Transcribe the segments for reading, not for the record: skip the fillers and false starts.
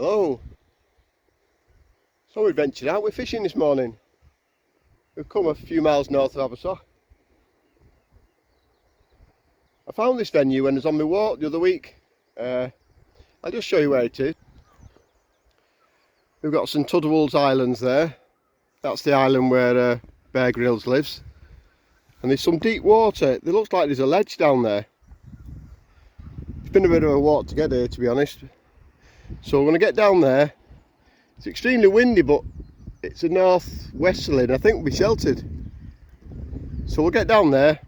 Hello. So we ventured out, we're fishing this morning. We've come a few miles north of Abersoch. I found this venue when I was on my walk the other week. I'll just show you where it is. We've got St Tudwell's Islands there. That's the island where Bear Grylls lives. And there's some deep water. It looks like there's a ledge down there. It's been a bit of a walk to get here, to be honest. So we're going to get down there. It's extremely windy, but it's a north-westerly and I think we'll be sheltered. So we'll get down there,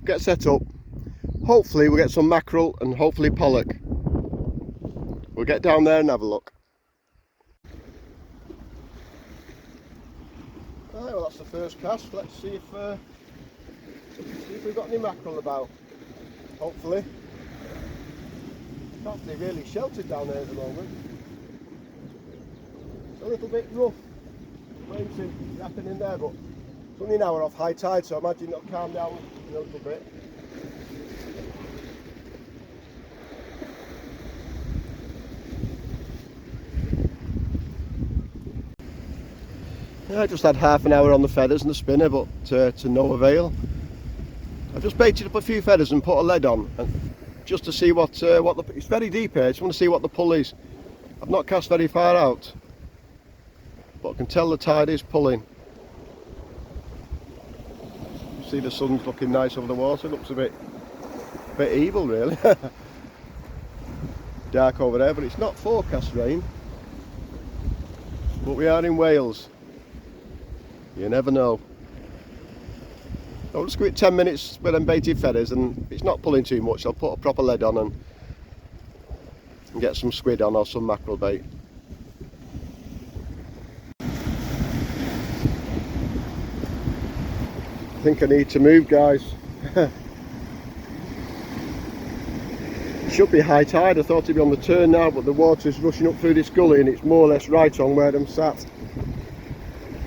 get set up. Hopefully we'll get some mackerel and hopefully pollock. We'll get down there and have a look. Right, well that's the first cast. Let's see if we've got any mackerel about. Hopefully. It's actually really sheltered down there at the moment. A little bit rough, waves yapping in there, but it's only an hour off high tide, so I imagine it'll calm down a little bit. Yeah, I just had half an hour on the feathers and the spinner, but to no avail. I've just baited up a few feathers and put a lead on, and just to see what it's very deep here. I just want to see what the pull is. I've not cast very far out, but I can tell the tide is pulling. You see the sun's looking nice over the water. It looks a bit evil really. Dark over there, but it's not forecast rain. But we are in Wales. You never know. I'll just give it 10 minutes with them baited feathers, and if it's not pulling too much, I'll put a proper lead on and get some squid on or some mackerel bait. I think I need to move, guys. It should be high tide. I thought it'd be on the turn now, but the water's rushing up through this gully and it's more or less right on where I'm sat.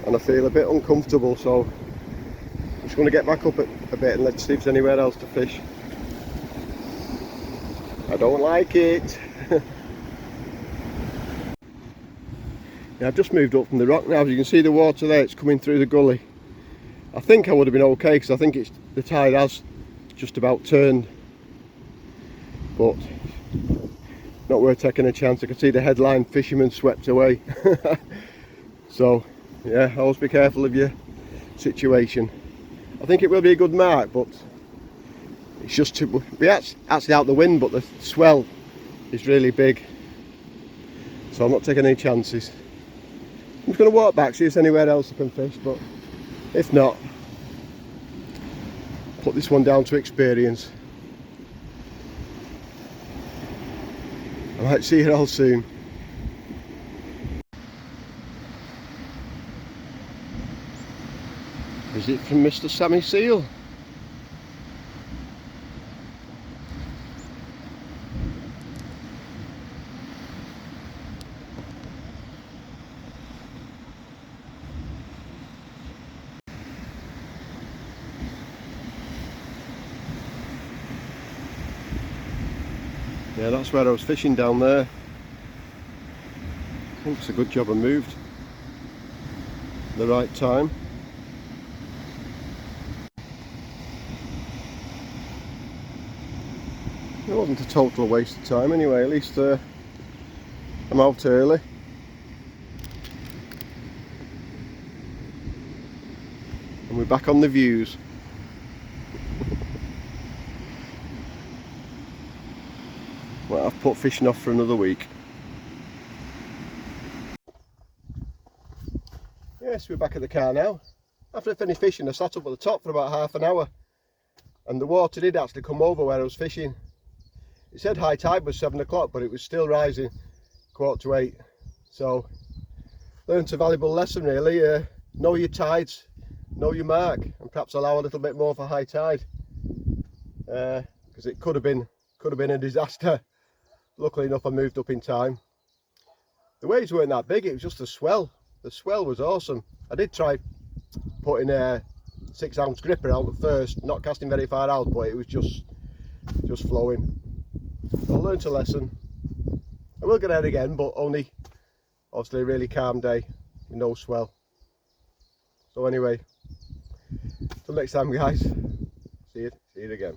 And I feel a bit uncomfortable, so I'm just going to get back up a bit and let's see if there's anywhere else to fish. I don't like it. Yeah, I've just moved up from the rock now. As you can see the water there, it's coming through the gully. I think I would have been okay because I think the tide has just about turned, but not worth taking a chance. I can see the headline fishermen swept away. So yeah, always be careful of your situation. I think it will be a good mark, but it's just we're actually out the wind, but the swell is really big, so I'm not taking any chances. I'm just going to walk back, see if there's anywhere else I can fish, but if not, put this one down to experience. I might see you all soon. Visit from Mr. Sammy Seal. Yeah, that's where I was fishing down there. I think it's a good job I moved at the right time. It wasn't a total waste of time anyway, at least I'm out early. And we're back on the views. Well, I've put fishing off for another week. Yes, we're back at the car now. After I finished fishing, I sat up at the top for about half an hour. And the water did actually come over where I was fishing. It said high tide was 7 o'clock, but it was still rising 7:45. So, learned a valuable lesson really. Know your tides, know your mark, and perhaps allow a little bit more for high tide. Because it could have been a disaster. Luckily enough, I moved up in time. The waves weren't that big, it was just the swell. The swell was awesome. I did try putting a 6-ounce gripper out at first, not casting very far out, but it was just flowing. I learned a lesson. I will get out again, but only Obviously a really calm day with no swell. So anyway, till next time guys, see you again.